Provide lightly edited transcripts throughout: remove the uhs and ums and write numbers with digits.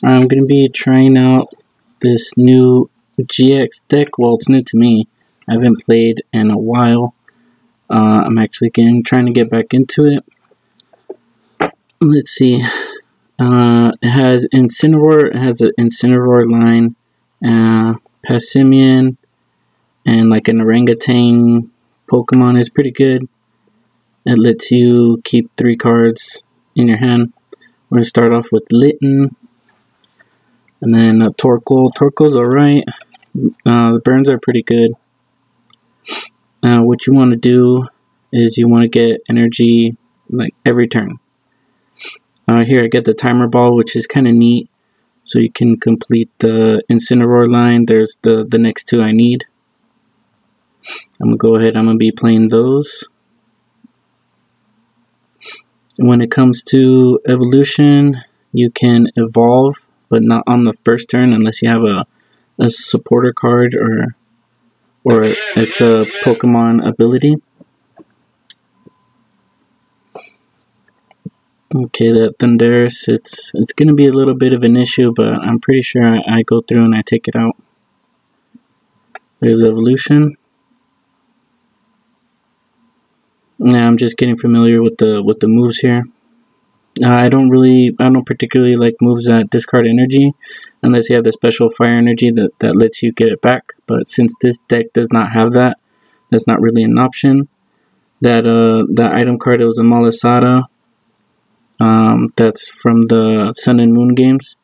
I'm going to be trying out this new GX deck. Well, it's new to me. I haven't played in a while. I'm actually trying to get back into it. Let's see. It has Incineroar. It has an Incineroar line, Passimian, and like an orangutan Pokemon is pretty good. It lets you keep 3 cards in your hand. We're going to start off with Litten, and then Torkoal. Torkoal's alright. The burns are pretty good. What you want to do is you want to get energy like every turn. Here I get the timer ball, which is kind of neat. So you can complete the Incineroar line. There's the next 2 I need. I'm going to go ahead. I'm going to be playing those. When it comes to evolution, you can evolve, but not on the first turn unless you have a supporter card or it's a Pokemon ability. Okay, that Thunderous, it's going to be a little bit of an issue, but I'm pretty sure I go through and I take it out. There's evolution. Now I'm just getting familiar with the moves here. I don't particularly like moves that discard energy unless you have the special fire energy that lets you get it back. But since this deck does not have that, that's not really an option. That item card, it was a Malasada. That's from the Sun and Moon games.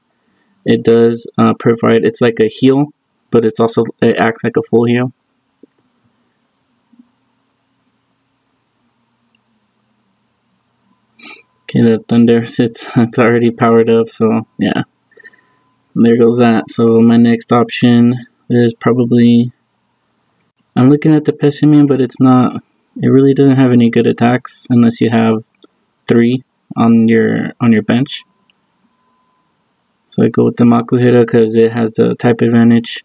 It does provide, it's like a heal, but it acts like a full heal. Okay, the Thunder it's already powered up, so yeah, there goes that. So my next option is probably, I'm looking at the Pessimian, but it really doesn't have any good attacks unless you have 3 on your bench. So I go with the Makuhita because it has the type advantage.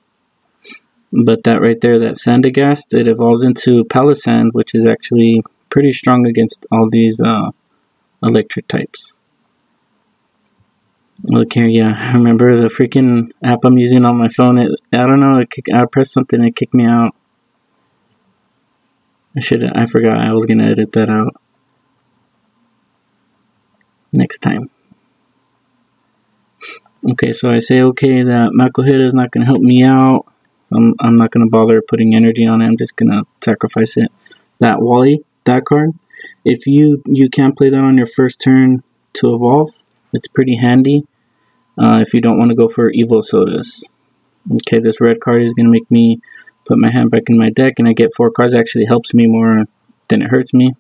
But that right there, that Sandagast, it evolves into Palisand, which is actually pretty strong against all these electric types. Look here, yeah, I remember the freaking app I'm using on my phone. I don't know, I pressed something and it kicked me out. I forgot I was gonna edit that out next time. Okay, so I say okay, that Makuhita is not gonna help me out. So I'm not gonna bother putting energy on it. I'm just gonna sacrifice it. That Wally, that card, if you can play that on your first turn to evolve, it's pretty handy if you don't want to go for Evo Sodas. Okay, this red card is going to make me put my hand back in my deck, and I get 4 cards. Actually helps me more than it hurts me.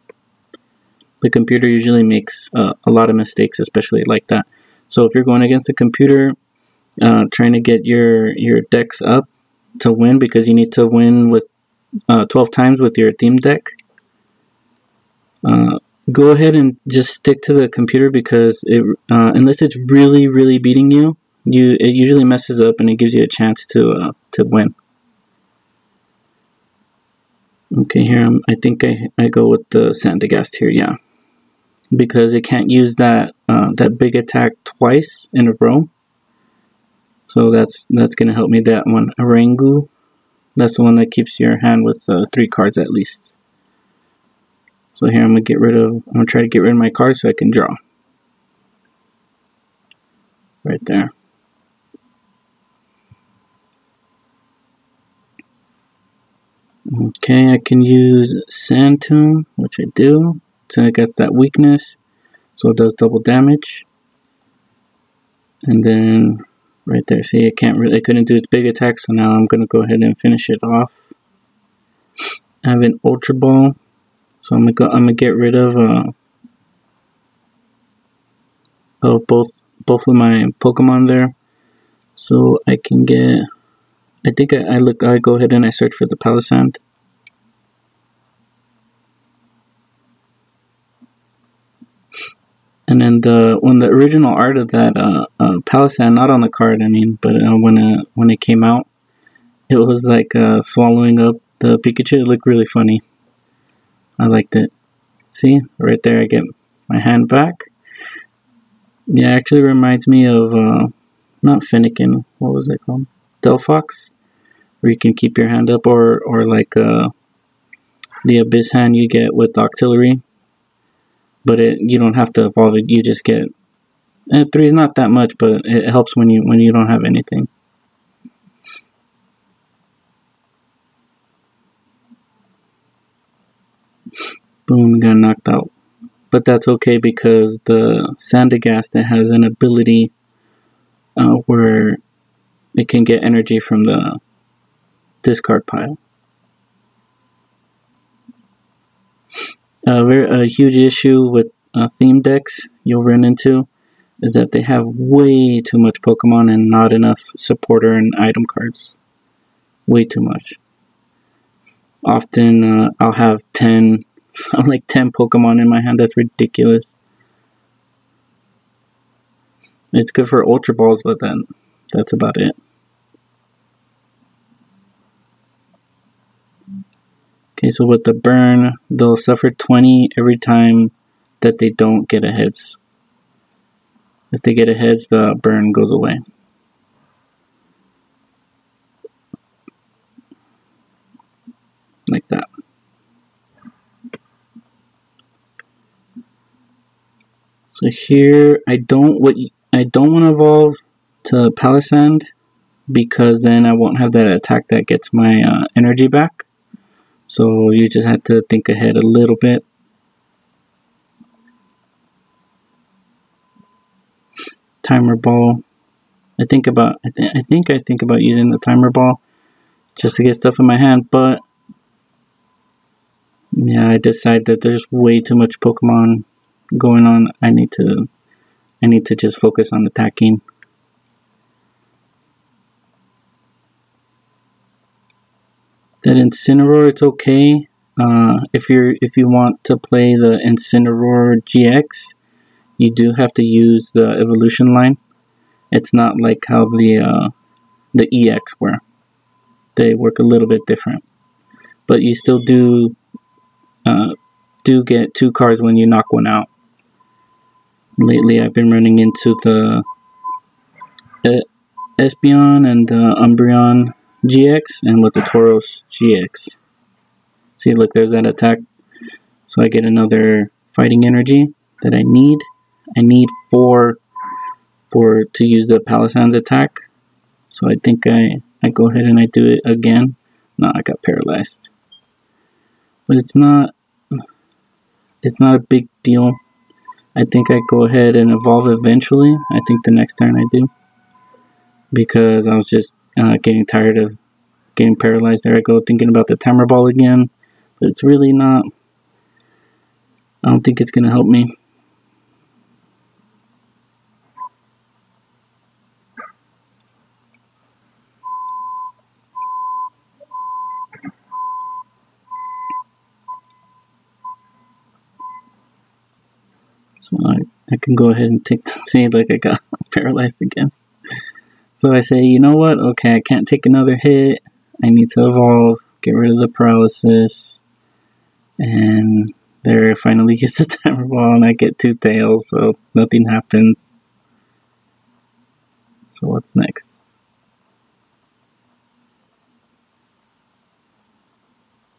The computer usually makes a lot of mistakes, especially like that. So if you're going against the computer, trying to get your decks up to win, because you need to win with 12 times with your theme deck, go ahead and just stick to the computer, because unless it's really beating you, it usually messes up and it gives you a chance to win. Okay, here I think I go with the Sandagast here, yeah, because it can't use that big attack twice in a row. So that's gonna help me. That one, Arangu, that's the one that keeps your hand with 3 cards at least. So here I'm gonna try to get rid of my cards so I can draw. Right there. Okay, I can use Sand Tomb, which I do. So it gets that weakness, so it does double damage. And then right there, see, I couldn't do its big attack, so now I'm gonna go ahead and finish it off. I have an Ultra Ball. So I'm gonna get rid of both of my Pokemon there, so I can get. I think I go ahead and I search for the Palisand. And then when the original art of that Palisand, not on the card, I mean, but when it came out, it was like swallowing up the Pikachu. It looked really funny. I liked it. See, right there I get my hand back. Yeah, it actually reminds me of not Finnegan, what was it called? Delphox, where you can keep your hand up, or like the Abyss hand you get with Octillery, but you don't have to evolve it. You just get 3 is not that much, but it helps when you don't have anything. Boom, got knocked out. But that's okay because the Sandagast has an ability where it can get energy from the discard pile. A huge issue with theme decks you'll run into is that they have way too much Pokemon and not enough supporter and item cards. Way too much. Often I'll have 10 Pokemon in my hand. That's ridiculous. It's good for Ultra Balls, but then that's about it. Okay, so with the burn, they'll suffer 20 every time that they don't get a hits. If they get a hits, the burn goes away. Like that. So here, I don't want to evolve to Palisand because then I won't have that attack that gets my energy back. So you just have to think ahead a little bit. Timer ball. I think about using the timer ball just to get stuff in my hand, but yeah, I decide that there's way too much Pokemon going on. I need to just focus on attacking. That Incineroar, it's okay. If you want to play the Incineroar GX, you do have to use the evolution line. It's not like how the EX were. They work a little bit different, but you still do get 2 cards when you knock one out. Lately, I've been running into the Espeon and the Umbreon GX, and with the Tauros GX. See, look, there's that attack. So I get another fighting energy that I need. I need 4 to use the Palisand's attack. So I think I go ahead and I do it again. No, I got paralyzed. But it's not a big deal. I think I go ahead and evolve eventually. I think the next turn I do. Because I was just getting tired of getting paralyzed. There I go, thinking about the timer ball again. But it's really not. I don't think it's going to help me. So I can go ahead and see, like, I got paralyzed again. So I say, you know what? Okay, I can't take another hit. I need to evolve, get rid of the paralysis. And there, I finally use the timer ball and I get 2 tails, so nothing happens. So what's next?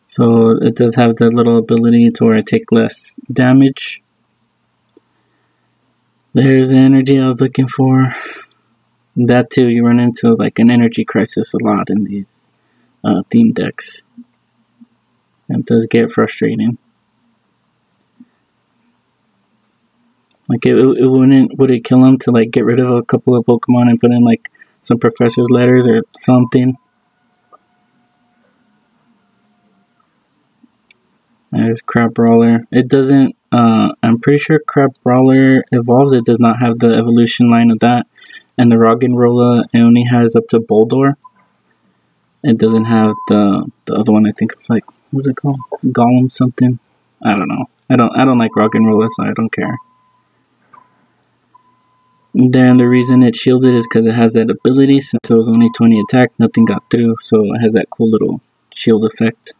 So it does have the little ability to where I take less damage. There's the energy I was looking for. That too, you run into like an energy crisis a lot in these theme decks. It does get frustrating. Like would it kill him to like get rid of a couple of Pokemon and put in like some professor's letters or something? There's Crab Brawler. It doesn't, I'm pretty sure Crab Brawler evolves. It does not have the evolution line of that. And the Roggenrola, it only has up to Boldor. It doesn't have the other one. I think it's like, what's it called? Golem something? I don't know. I don't like Roggenrola, so I don't care. And then the reason it's shielded is because it has that ability. Since it was only 20 attack, nothing got through. So it has that cool little shield effect.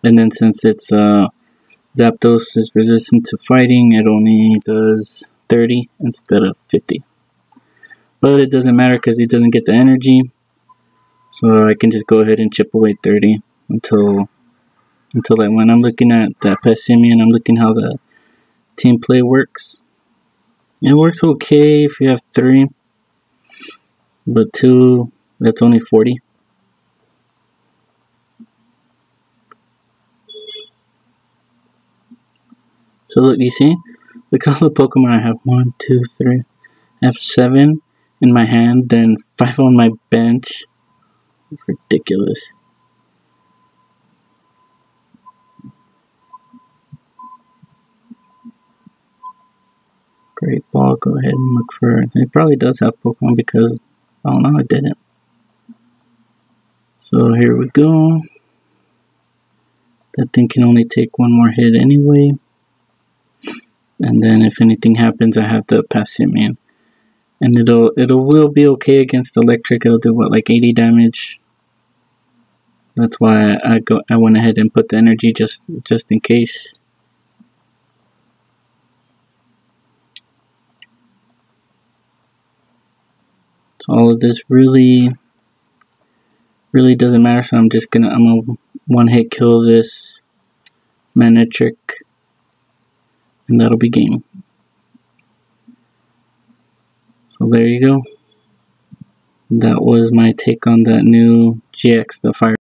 And then since it's Zapdos is resistant to fighting, it only does 30 instead of 50. but it doesn't matter because he doesn't get the energy. So I can just go ahead and chip away 30 until like when I'm looking at that Passimian, I'm looking how the team play works. It works okay if you have 3, but 2, that's only 40. So look, you see? Look how the Pokemon I have. 1, 2, 3. I have 7 in my hand, then 5 on my bench. It's ridiculous. Great ball, go ahead and look for it. It probably does have Pokemon because, oh no, it didn't. So here we go. That thing can only take 1 more hit anyway. And then if anything happens, I have the Passimian. And it will be okay against electric. It'll do what, like 80 damage. That's why I went ahead and put the energy just in case. So all of this really doesn't matter. So I'm gonna one-hit kill this Manectric, and that'll be game. So there you go. That was my take on that new GX, the Fire.